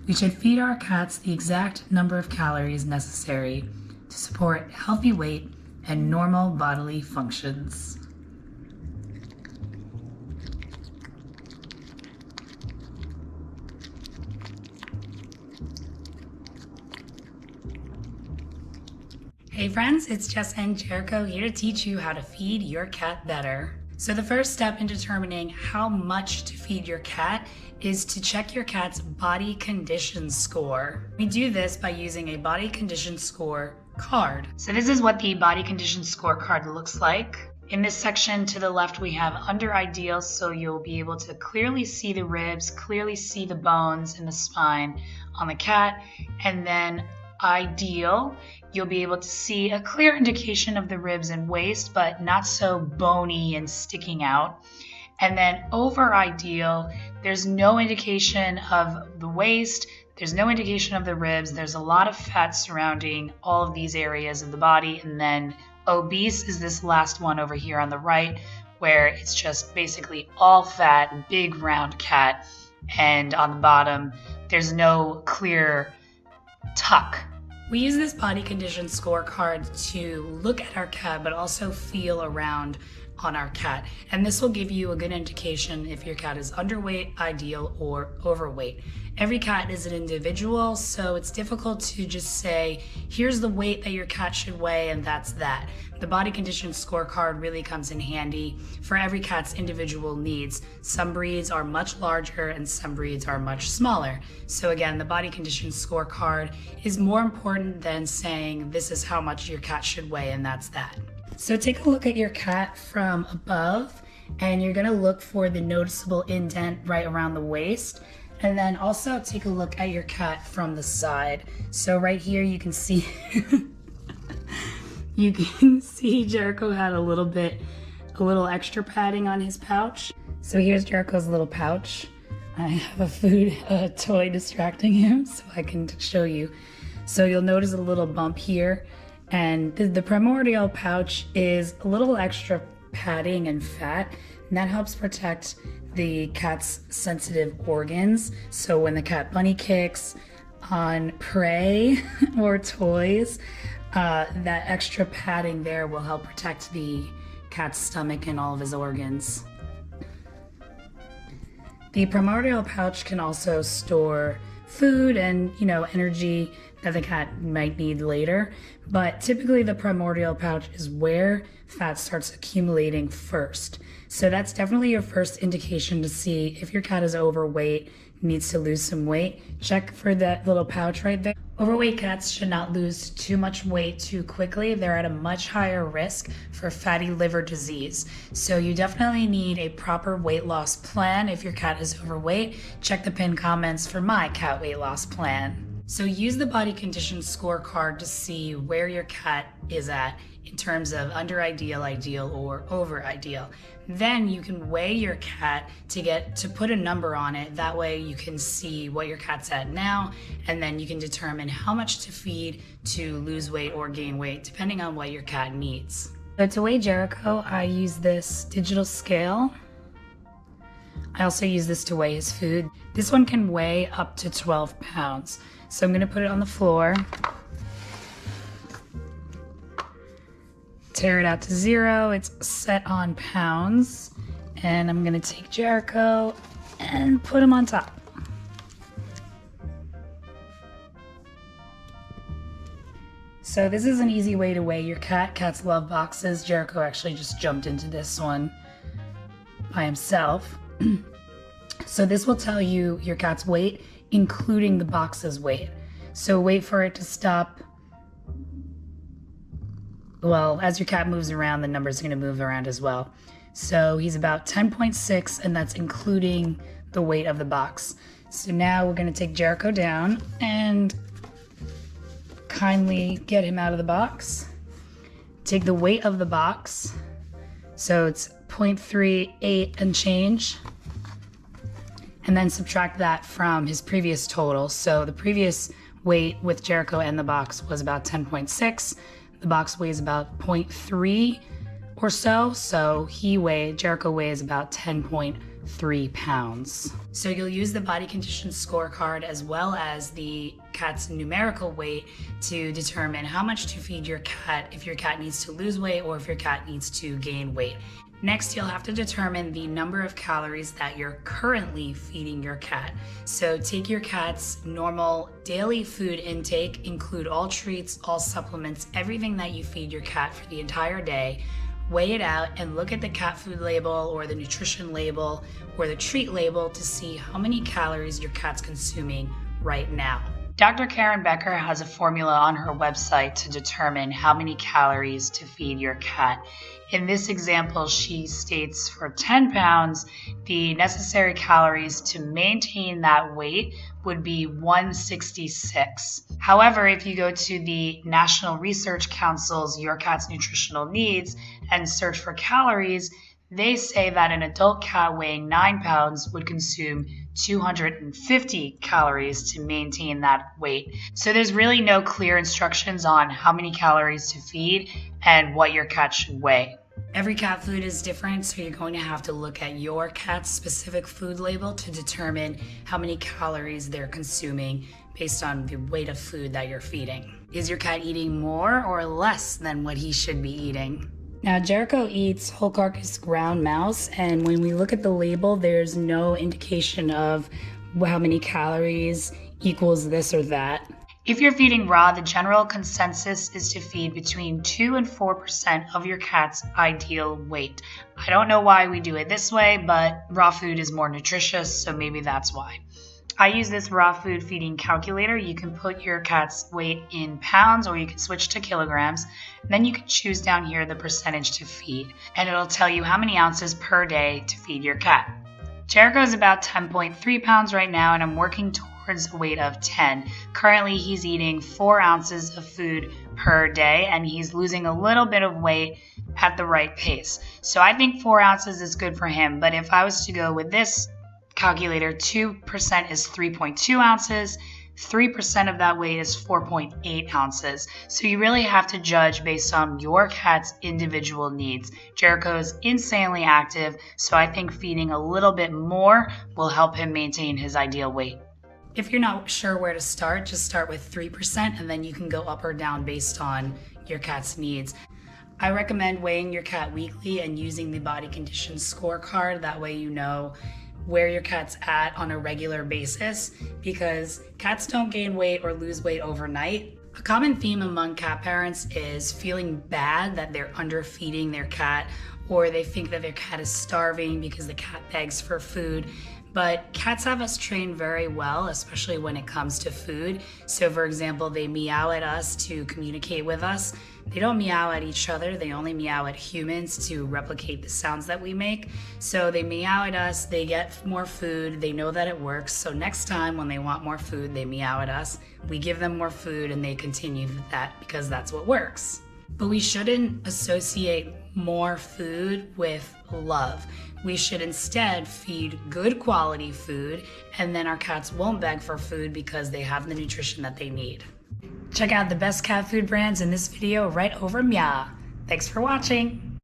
We should feed our cats the exact number of calories necessary to support healthy weight and normal bodily functions. Hey friends, it's Jess Jericho here to teach you how to feed your cat better. So the first step in determining how much to feed your cat is to check your cat's body condition score. We do this by using a body condition score card. So this is what the body condition score card looks like. In this section to the left we have under ideal, so you'll be able to clearly see the ribs, clearly see the bones and the spine on the cat, and then ideal, you'll be able to see a clear indication of the ribs and waist, but not so bony and sticking out. And then over ideal, there's no indication of the waist, there's no indication of the ribs, there's a lot of fat surrounding all of these areas of the body. And then obese is this last one over here on the right, where it's just basically all fat, big round cat. And on the bottom, there's no clear tuck. We use this body condition scorecard to look at our cat, but also feel around on our cat. And this will give you a good indication if your cat is underweight, ideal, or overweight. Every cat is an individual, so it's difficult to just say, here's the weight that your cat should weigh, and that's that. The body condition scorecard really comes in handy for every cat's individual needs. Some breeds are much larger and some breeds are much smaller. So again, the body condition scorecard is more important than saying this is how much your cat should weigh and that's that. So take a look at your cat from above, and you're gonna look for the noticeable indent right around the waist. And then also take a look at your cat from the side. So right here you can see you can see Jericho had a little extra padding on his pouch. So here's Jericho's little pouch. I have a toy distracting him so I can show you. So you'll notice a little bump here, and the primordial pouch is a little extra padding and fat, and that helps protect the cat's sensitive organs. So when the cat bunny kicks on prey or toys, that extra padding there will help protect the cat's stomach and all of his organs. The primordial pouch can also store food and, energy that the cat might need later, but typically the primordial pouch is where fat starts accumulating first. So that's definitely your first indication to see if your cat is overweight, needs to lose some weight. Check for that little pouch right there. Overweight cats should not lose too much weight too quickly. They're at a much higher risk for fatty liver disease. So you definitely need a proper weight loss plan if your cat is overweight. Check the pinned comments for my cat weight loss plan. So use the body condition scorecard to see where your cat is at in terms of under ideal, ideal, or over ideal. Then you can weigh your cat to put a number on it. That way you can see what your cat's at now, and then you can determine how much to feed to lose weight or gain weight, depending on what your cat needs. So to weigh Jericho, I use this digital scale. I also use this to weigh his food. This one can weigh up to 12 pounds. So I'm gonna put it on the floor, tear it out to 0. It's set on pounds, and I'm gonna take Jericho and put him on top. So this is an easy way to weigh your cat. Cats love boxes. Jericho actually just jumped into this one by himself. So this will tell you your cat's weight, including the box's weight. So wait for it to stop. Well, as your cat moves around, the number's going to move around as well. So he's about 10.6, and that's including the weight of the box. So now we're going to take Jericho down and kindly get him out of the box. Take the weight of the box. So it's 0.38 and change. And then subtract that from his previous total. So the previous weight with Jericho and the box was about 10.6. The box weighs about 0.3 or so. So Jericho weighs about 10.4. 3 pounds. So you'll use the body condition scorecard as well as the cat's numerical weight to determine how much to feed your cat, if your cat needs to lose weight or if your cat needs to gain weight. Next, you'll have to determine the number of calories that you're currently feeding your cat. So take your cat's normal daily food intake, include all treats, all supplements, everything that you feed your cat for the entire day, weigh it out and look at the cat food label or the nutrition label or the treat label to see how many calories your cat's consuming right now. Dr. Karen Becker has a formula on her website to determine how many calories to feed your cat. In this example, she states for 10 pounds, the necessary calories to maintain that weight would be 166. However, if you go to the National Research Council's Your Cat's Nutritional Needs and search for calories, they say that an adult cat weighing 9 pounds would consume 250 calories to maintain that weight. So there's really no clear instructions on how many calories to feed and what your cat should weigh. Every cat food is different, so you're going to have to look at your cat's specific food label to determine how many calories they're consuming based on the weight of food that you're feeding. Is your cat eating more or less than what he should be eating? Now, Jericho eats whole carcass ground mouse, and when we look at the label, there's no indication of how many calories equals this or that. If you're feeding raw, the general consensus is to feed between 2 and 4% of your cat's ideal weight. I don't know why we do it this way, but raw food is more nutritious, so maybe that's why. I use this raw food feeding calculator. You can put your cat's weight in pounds or you can switch to kilograms. Then you can choose down here the percentage to feed, and it'll tell you how many ounces per day to feed your cat. Jericho is about 10.3 pounds right now, and I'm working towards a weight of 10. Currently, he's eating 4 ounces of food per day, and he's losing a little bit of weight at the right pace. So I think 4 ounces is good for him, but if I was to go with this calculator, 2% is 3.2 ounces, 3% of that weight is 4.8 ounces. So you really have to judge based on your cat's individual needs. Jericho is insanely active, so I think feeding a little bit more will help him maintain his ideal weight. If you're not sure where to start, just start with 3% and then you can go up or down based on your cat's needs. I recommend weighing your cat weekly and using the body condition scorecard. That way you know where your cat's at on a regular basis, because cats don't gain weight or lose weight overnight. A common theme among cat parents is feeling bad that they're underfeeding their cat, or they think that their cat is starving because the cat begs for food. But cats have us trained very well, especially when it comes to food. So for example, they meow at us to communicate with us. They don't meow at each other, they only meow at humans to replicate the sounds that we make. So they meow at us, they get more food, they know that it works. So next time when they want more food, they meow at us. We give them more food and they continue that because that's what works. But we shouldn't associate more food with love. We should instead feed good quality food, and then our cats won't beg for food because they have the nutrition that they need. Check out the best cat food brands in this video right over Meow. Thanks for watching.